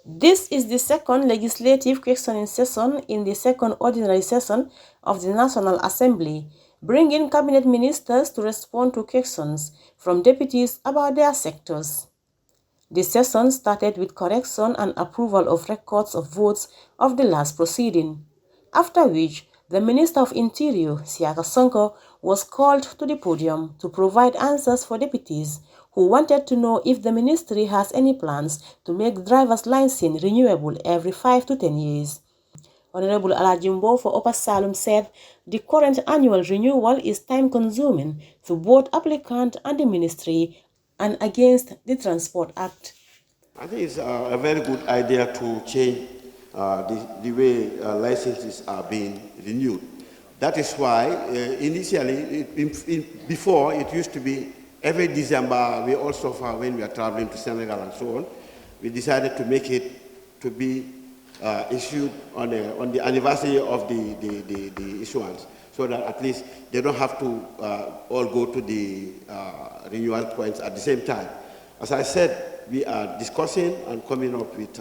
This is the second legislative questioning session in the second ordinary session of the National Assembly, bringing cabinet ministers to respond to questions from deputies about their sectors. The session started with correction and approval of records of votes of the last proceeding, after which the Minister of Interior, Siaka Sonko, was called to the podium to provide answers for deputies who wanted to know if the ministry has any plans to make driver's license renewable every 5 to 10 years. Honorable Alajimbo for Upper Salem said the current annual renewal is time-consuming to both applicant and the ministry and against the Transport Act. I think it's a very good idea to change the way licenses are being renewed. That is why initially, before it used to be every December, we also found when we are traveling to Senegal and so on, we decided to make it to be issued on the anniversary of the issuance, so that at least they don't have to all go to the renewal points at the same time. As I said, we are discussing and coming up with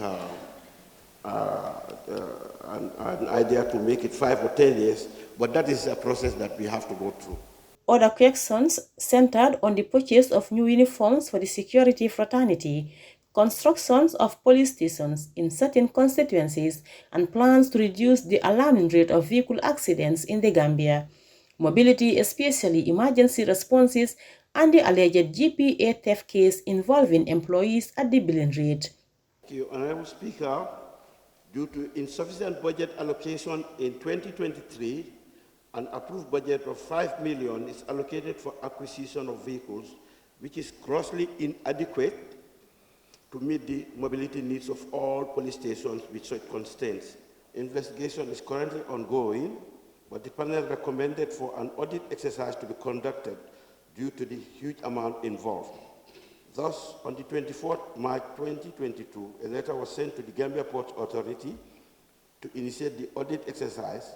an idea to make it 5 or 10 years, but that is a process that we have to go through. Other questions centered on the purchase of new uniforms for the security fraternity, constructions of police stations in certain constituencies, and plans to reduce the alarming rate of vehicle accidents in the Gambia, mobility, especially emergency responses, and the alleged GPA theft case involving employees at the billing rate. Thank you, Honorable Speaker. Due to insufficient budget allocation in 2023, an approved budget of $5 million is allocated for acquisition of vehicles, which is grossly inadequate to meet the mobility needs of all police stations with such constraints. Investigation is currently ongoing, but the panel recommended for an audit exercise to be conducted due to the huge amount involved. Thus, on the 24th March 2022, a letter was sent to the Gambia Ports Authority to initiate the audit exercise.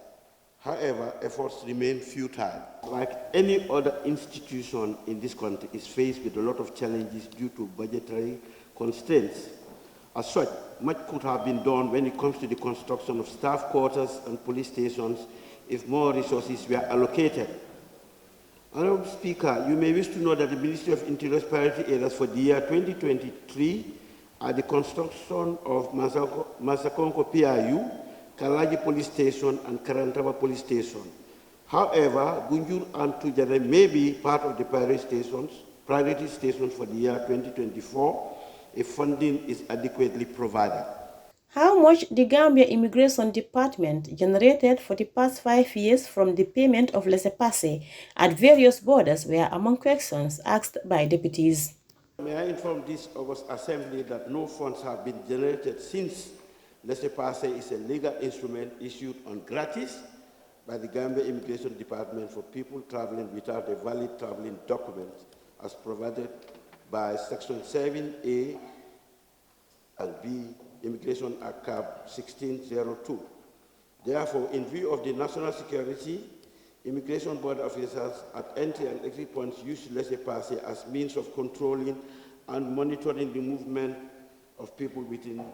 However, efforts remain futile. Like any other institution in this country is faced with a lot of challenges due to budgetary constraints. As such, much could have been done when it comes to the construction of staff quarters and police stations if more resources were allocated. Honorable Speaker, you may wish to know that the Ministry of Interior's priority areas for the year 2023 are the construction of Masakonko PIU, Kalaji Police Station, and Karantaba Police Station. However, Gunjur and Tujare may be part of the priority stations for the year 2024 if funding is adequately provided. How much the Gambia Immigration Department generated for the past 5 years from the payment of laissez-passer at various borders were among questions asked by deputies. May I inform this August Assembly that no funds have been generated since laissez-passer is a legal instrument issued on gratis by the Gambia Immigration Department for people traveling without a valid traveling document as provided by Section 7A and B Immigration Act Cap 1602. Therefore, in view of the national security, immigration board officers at entry and exit points use laissez-passer as means of controlling and monitoring the movement of people within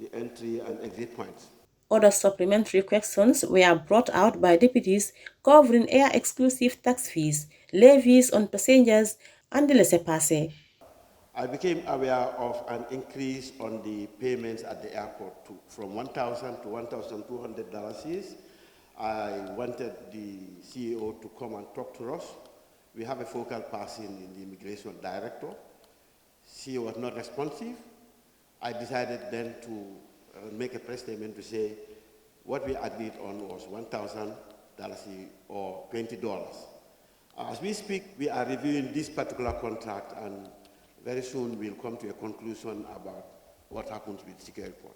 the entry and exit points. Other supplementary questions were brought out by deputies covering air exclusive tax fees, levies on passengers, and the laissez-passer. I became aware of an increase on the payments at the airport from $1,000 to $1,200. I wanted the CEO to come and talk to us. We have a focal person in the immigration director. She was not responsive. I decided then to make a press statement to say what we agreed on was $1,000 or $20. As we speak, we are reviewing this particular contract, and very soon we'll come to a conclusion about what happens with security report.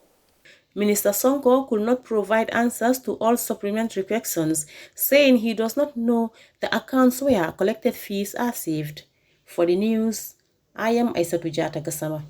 Minister Sonko could not provide answers to all supplementary questions, saying he does not know the accounts where collected fees are saved. For the news, I am ISATOU JATTA GASSAMA.